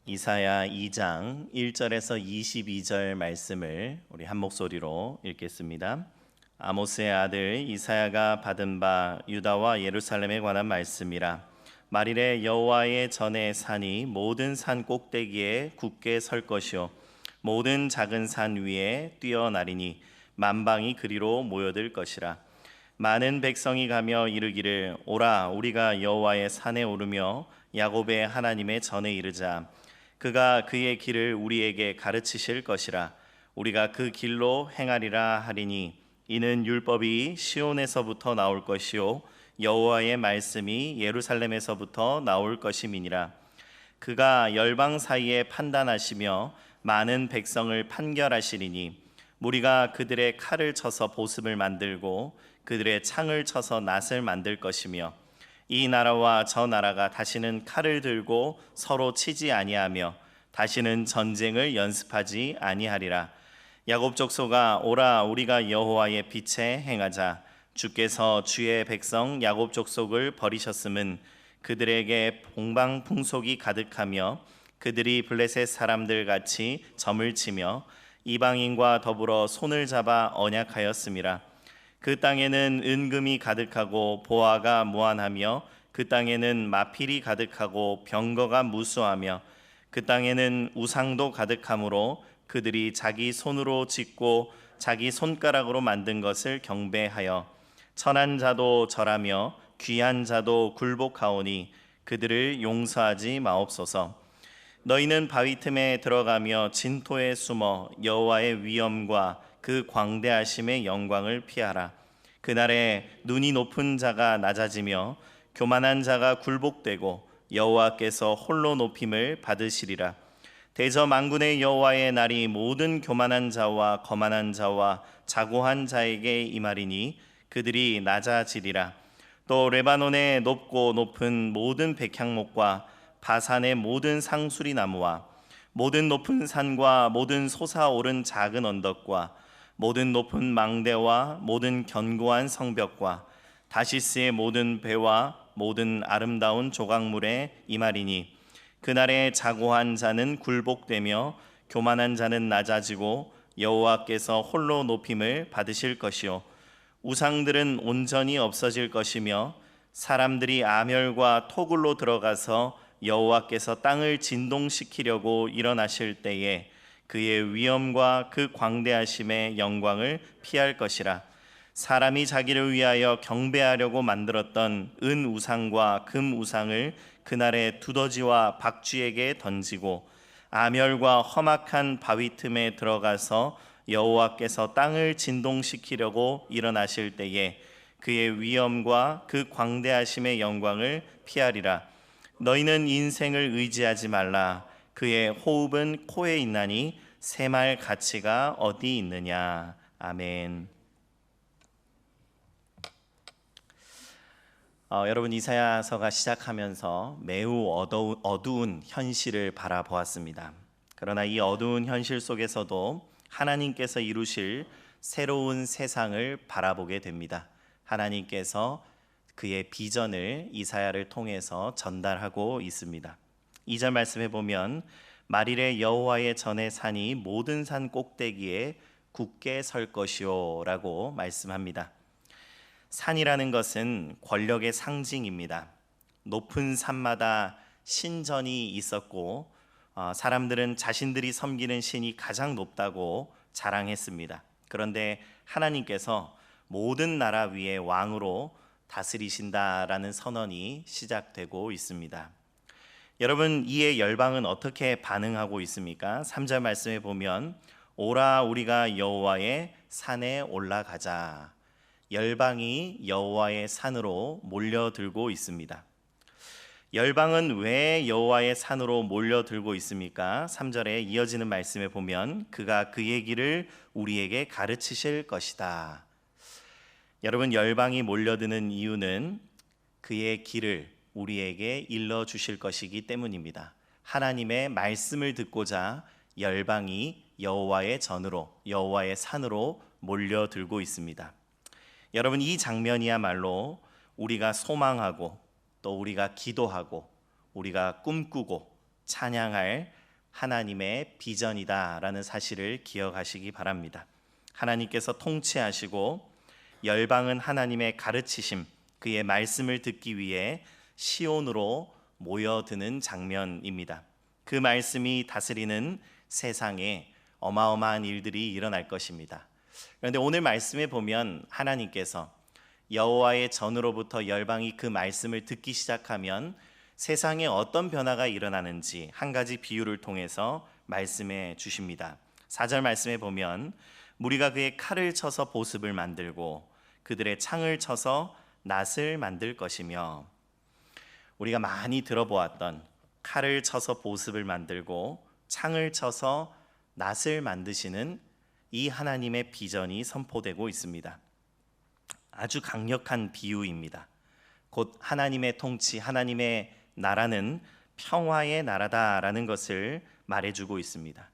이사야 2장 1절에서 22절 말씀을 우리 한 목소리로 읽겠습니다. 아모스의 아들 이사야가 받은 바 유다와 예루살렘에 관한 말씀이라. 말일에 여호와의 전에 산이 모든 산 꼭대기에 굳게 설 것이요 모든 작은 산 위에 뛰어나리니 만방이 그리로 모여들 것이라. 많은 백성이 가며 이르기를 오라 우리가 여호와의 산에 오르며 야곱의 하나님의 전에 이르자. 그가 그의 길을 우리에게 가르치실 것이라. 우리가 그 길로 행하리라 하리니 이는 율법이 시온에서부터 나올 것이요 여호와의 말씀이 예루살렘에서부터 나올 것임이니라. 그가 열방 사이에 판단하시며 많은 백성을 판결하시리니 무리가 그들의 칼을 쳐서 보습을 만들고 그들의 창을 쳐서 낫을 만들 것이며 이 나라와 저 나라가 다시는 칼을 들고 서로 치지 아니하며 다시는 전쟁을 연습하지 아니하리라. 야곱 족속아 오라 우리가 여호와의 빛에 행하자. 주께서 주의 백성 야곱 족속을 버리셨음은 그들에게 봉방풍속이 가득하며 그들이 블레셋 사람들 같이 점을 치며 이방인과 더불어 손을 잡아 언약하였음이라. 그 땅에는 은금이 가득하고 보화가 무한하며 그 땅에는 마필이 가득하고 병거가 무수하며 그 땅에는 우상도 가득하므로 그들이 자기 손으로 짓고 자기 손가락으로 만든 것을 경배하여 천한 자도 절하며 귀한 자도 굴복하오니 그들을 용서하지 마옵소서. 너희는 바위 틈에 들어가며 진토에 숨어 여호와의 위엄과 그 광대하심의 영광을 피하라. 그날에 눈이 높은 자가 낮아지며 교만한 자가 굴복되고 여호와께서 홀로 높임을 받으시리라. 대저만군의 여호와의 날이 모든 교만한 자와 거만한 자와 자고한 자에게 임하리니 그들이 낮아지리라. 또 레바논의 높고 높은 모든 백향목과 바산의 모든 상수리 나무와 모든 높은 산과 모든 솟아오른 작은 언덕과 모든 높은 망대와 모든 견고한 성벽과 다시스의 모든 배와 모든 아름다운 조각물에 임하리니 그날에 자고한 자는 굴복되며 교만한 자는 낮아지고 여호와께서 홀로 높임을 받으실 것이요 우상들은 온전히 없어질 것이며 사람들이 아멸과 토굴로 들어가서 여호와께서 땅을 진동시키려고 일어나실 때에 그의 위엄과 그 광대하심의 영광을 피할 것이라. 사람이 자기를 위하여 경배하려고 만들었던 은 우상과 금 우상을 그날에 두더지와 박쥐에게 던지고 아멸과 험악한 바위 틈에 들어가서 여호와께서 땅을 진동시키려고 일어나실 때에 그의 위엄과 그 광대하심의 영광을 피하리라. 너희는 인생을 의지하지 말라. 그의 호흡은 코에 있나니 새말 가치가 어디 있느냐. 아멘. 여러분 이사야서가 시작하면서 매우 어두운 현실을 바라보았습니다. 그러나 이 어두운 현실 속에서도 하나님께서 이루실 새로운 세상을 바라보게 됩니다. 하나님께서 그의 비전을 이사야를 통해서 전달하고 있습니다. 2절 말씀해 보면 말일에 여호와의 전에 산이 모든 산 꼭대기에 굳게 설 것이요 라고 말씀합니다. 산이라는 것은 권력의 상징입니다. 높은 산마다 신전이 있었고 사람들은 자신들이 섬기는 신이 가장 높다고 자랑했습니다. 그런데 하나님께서 모든 나라 위에 왕으로 다스리신다라는 선언이 시작되고 있습니다. 여러분 이에 열방은 어떻게 반응하고 있습니까? 3절 말씀에 보면 오라 우리가 여호와의 산에 올라가자. 열방이 여호와의 산으로 몰려들고 있습니다. 열방은 왜 여호와의 산으로 몰려들고 있습니까? 3절에 이어지는 말씀에 보면 그가 그의 길을 우리에게 가르치실 것이다. 여러분 열방이 몰려드는 이유는 그의 길을 우리에게 일러주실 것이기 때문입니다. 하나님의 말씀을 듣고자 열방이 여호와의 전으로 여호와의 산으로 몰려들고 있습니다. 여러분 이 장면이야말로 우리가 소망하고 또 우리가 기도하고 우리가 꿈꾸고 찬양할 하나님의 비전이다라는 사실을 기억하시기 바랍니다. 하나님께서 통치하시고 열방은 하나님의 가르치심, 그의 말씀을 듣기 위해 시온으로 모여드는 장면입니다. 그 말씀이 다스리는 세상에 어마어마한 일들이 일어날 것입니다. 그런데 오늘 말씀에 보면 하나님께서 여호와의 전으로부터 열방이 그 말씀을 듣기 시작하면 세상에 어떤 변화가 일어나는지 한 가지 비유를 통해서 말씀해 주십니다. 4절 말씀에 보면 무리가 그의 칼을 쳐서 보습을 만들고 그들의 창을 쳐서 낫을 만들 것이며, 우리가 많이 들어보았던 칼을 쳐서 보습을 만들고 창을 쳐서 낫을 만드시는 이 하나님의 비전이 선포되고 있습니다. 아주 강력한 비유입니다. 곧 하나님의 통치, 하나님의 나라는 평화의 나라다라는 것을 말해주고 있습니다.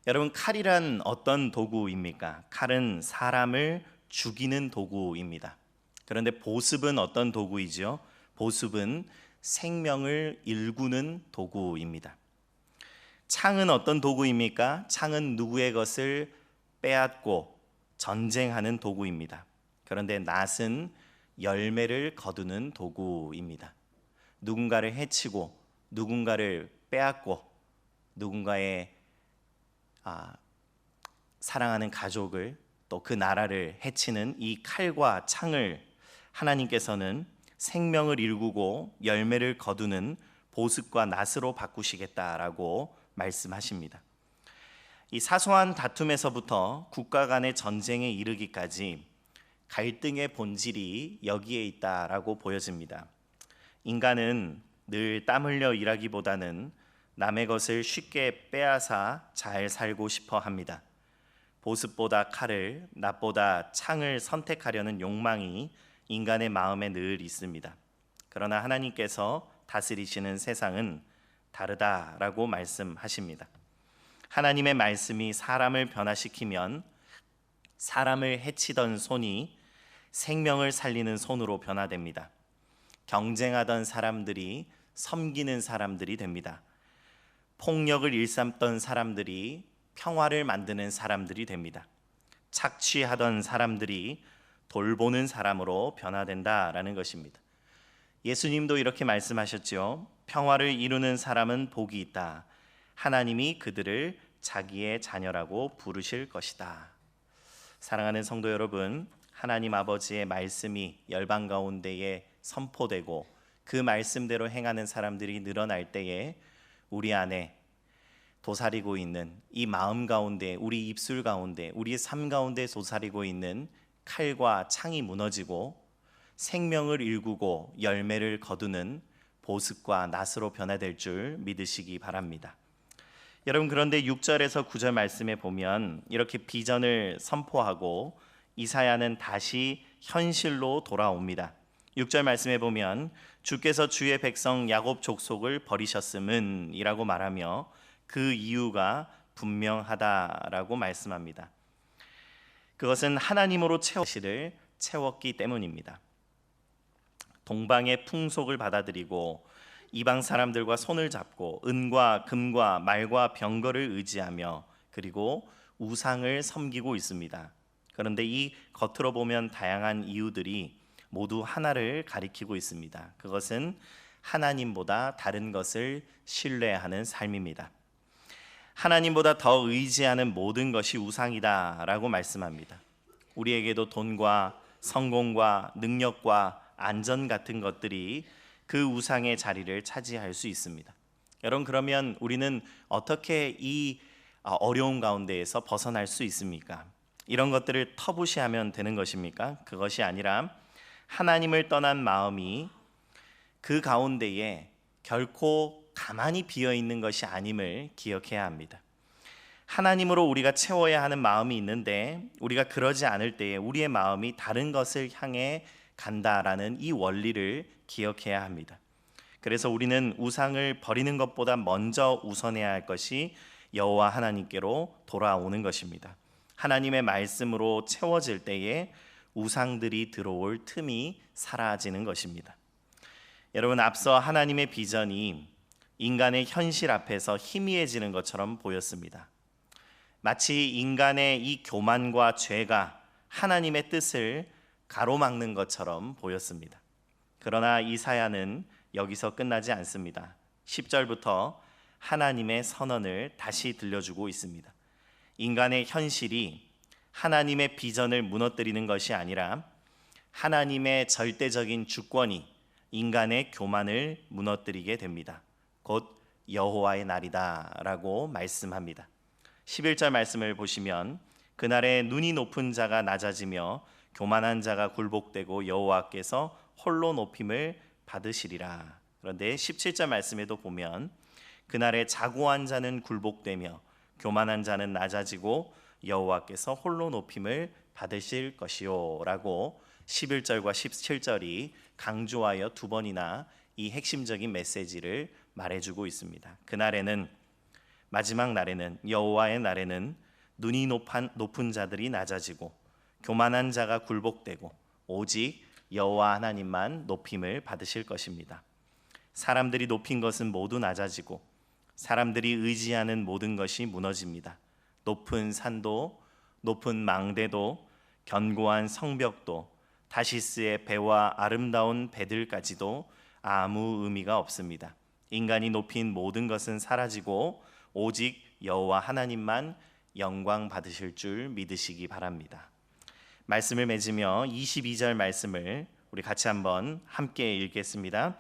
여러분, 칼이란 어떤 도구입니까? 칼은 사람을 죽이는 도구입니다. 그런데 보습은 어떤 도구이죠? 보습은 생명을 일구는 도구입니다. 창은 어떤 도구입니까? 창은 누구의 것을 빼앗고 전쟁하는 도구입니다. 그런데 낫은 열매를 거두는 도구입니다. 누군가를 해치고 누군가를 빼앗고 누군가의 사랑하는 가족을 또 그 나라를 해치는 이 칼과 창을 하나님께서는 생명을 일구고 열매를 거두는 보습과 낫으로 바꾸시겠다라고 말씀하십니다. 이 사소한 다툼에서부터 국가 간의 전쟁에 이르기까지 갈등의 본질이 여기에 있다라고 보여집니다. 인간은 늘 땀 흘려 일하기보다는 남의 것을 쉽게 빼앗아 잘 살고 싶어 합니다. 보습보다 칼을, 낫보다 창을 선택하려는 욕망이 인간의 마음에 늘 있습니다. 그러나 하나님께서 다스리시는 세상은 다르다라고 말씀하십니다. 하나님의 말씀이 사람을 변화시키면 사람을 해치던 손이 생명을 살리는 손으로 변화됩니다. 경쟁하던 사람들이 섬기는 사람들이 됩니다. 폭력을 일삼던 사람들이 평화를 만드는 사람들이 됩니다. 착취하던 사람들이 돌보는 사람으로 변화된다라는 것입니다. 예수님도 이렇게 말씀하셨죠. 평화를 이루는 사람은 복이 있다. 하나님이 그들을 자기의 자녀라고 부르실 것이다. 사랑하는 성도 여러분, 하나님 아버지의 말씀이 열방 가운데에 선포되고 그 말씀대로 행하는 사람들이 늘어날 때에 우리 안에 도사리고 있는 이 마음 가운데, 우리 입술 가운데, 우리의 삶 가운데 도사리고 있는 칼과 창이 무너지고 생명을 일구고 열매를 거두는 보습과 낫으로 변화될 줄 믿으시기 바랍니다. 여러분, 그런데 6절에서 9절 말씀에 보면 이렇게 비전을 선포하고 이사야는 다시 현실로 돌아옵니다. 6절 말씀에 보면 주께서 주의 백성 야곱 족속을 버리셨음은 이라고 말하며 그 이유가 분명하다라고 말씀합니다. 그것은 하나님으로 채웠기 때문입니다. 동방의 풍속을 받아들이고 이방 사람들과 손을 잡고 은과 금과 말과 병거를 의지하며 그리고 우상을 섬기고 있습니다. 그런데 이 겉으로 보면 다양한 이유들이 모두 하나를 가리키고 있습니다. 그것은 하나님보다 다른 것을 신뢰하는 삶입니다. 하나님보다 더 의지하는 모든 것이 우상이다라고 말씀합니다. 우리에게도 돈과 성공과 능력과 안전 같은 것들이 그 우상의 자리를 차지할 수 있습니다. 여러분, 그러면 우리는 어떻게 이 어려운 가운데에서 벗어날 수 있습니까? 이런 것들을 터부시하면 되는 것입니까? 그것이 아니라 하나님을 떠난 마음이 그 가운데에 결코 가만히 비어 있는 것이 아님을 기억해야 합니다. 하나님으로 우리가 채워야 하는 마음이 있는데 우리가 그러지 않을 때에 우리의 마음이 다른 것을 향해 간다라는 이 원리를 기억해야 합니다. 그래서 우리는 우상을 버리는 것보다 먼저 우선해야 할 것이 여호와 하나님께로 돌아오는 것입니다. 하나님의 말씀으로 채워질 때에 우상들이 들어올 틈이 사라지는 것입니다. 여러분, 앞서 하나님의 비전이 인간의 현실 앞에서 희미해지는 것처럼 보였습니다. 마치 인간의 이 교만과 죄가 하나님의 뜻을 가로막는 것처럼 보였습니다. 그러나 이사야는 여기서 끝나지 않습니다. 10절부터 하나님의 선언을 다시 들려주고 있습니다. 인간의 현실이 하나님의 비전을 무너뜨리는 것이 아니라 하나님의 절대적인 주권이 인간의 교만을 무너뜨리게 됩니다. 곧 여호와의 날이다 라고 말씀합니다. 11절 말씀을 보시면 그날에 눈이 높은 자가 낮아지며 교만한 자가 굴복되고 여호와께서 홀로 높임을 받으시리라. 그런데 17절 말씀에도 보면 그날에 자고한 자는 굴복되며 교만한 자는 낮아지고 여호와께서 홀로 높임을 받으실 것이요 라고 11절과 17절이 강조하여 두 번이나 이 핵심적인 메시지를 말해주고 있습니다. 그날에는, 마지막 날에는, 여호와의 날에는 눈이 높은 자들이 낮아지고 교만한 자가 굴복되고 오직 여호와 하나님만 높임을 받으실 것입니다. 사람들이 높인 것은 모두 낮아지고 사람들이 의지하는 모든 것이 무너집니다. 높은 산도, 높은 망대도, 견고한 성벽도, 다시스의 배와 아름다운 배들까지도 아무 의미가 없습니다. 인간이 높인 모든 것은 사라지고 오직 여호와 하나님만 영광 받으실 줄 믿으시기 바랍니다. 말씀을 맺으며 22절 말씀을 우리 같이 한번 함께 읽겠습니다.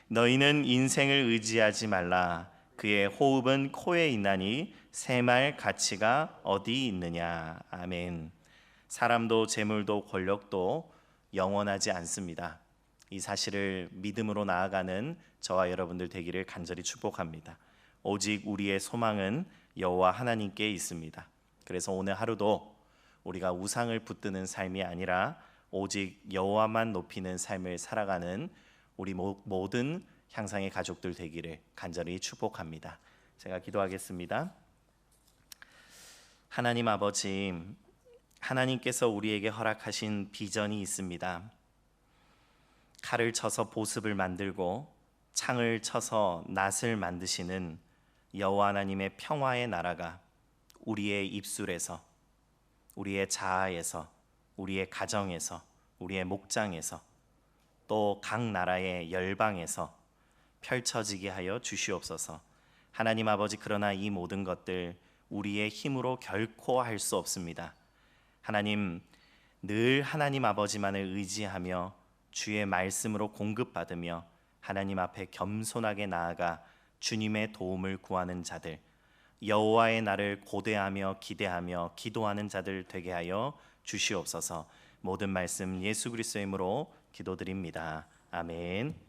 너희는 인생을 의지하지 말라. 그의 호흡은 코에 있나니 새말 가치가 어디 있느냐. 아멘. 사람도 재물도 권력도 영원하지 않습니다. 이 사실을 믿음으로 나아가는 저와 여러분들 되기를 간절히 축복합니다. 오직 우리의 소망은 여호와 하나님께 있습니다. 그래서 오늘 하루도 우리가 우상을 붙드는 삶이 아니라 오직 여호와만 높이는 삶을 살아가는 우리 모든 향상의 가족들 되기를 간절히 축복합니다. 제가 기도하겠습니다. 하나님 아버지, 하나님께서 우리에게 허락하신 비전이 있습니다. 칼을 쳐서 보습을 만들고 창을 쳐서 낫을 만드시는 여호와 하나님의 평화의 나라가 우리의 입술에서, 우리의 자아에서, 우리의 가정에서, 우리의 목장에서, 또 각 나라의 열방에서 펼쳐지게 하여 주시옵소서. 하나님 아버지, 그러나 이 모든 것들 우리의 힘으로 결코 할 수 없습니다. 하나님, 늘 하나님 아버지만을 의지하며 주의 말씀으로 공급받으며 하나님 앞에 겸손하게 나아가 주님의 도움을 구하는 자들, 여호와의 날을 고대하며 기대하며 기도하는 자들 되게 하여 주시옵소서. 모든 말씀 예수 그리스도의 이름으로 기도드립니다. 아멘.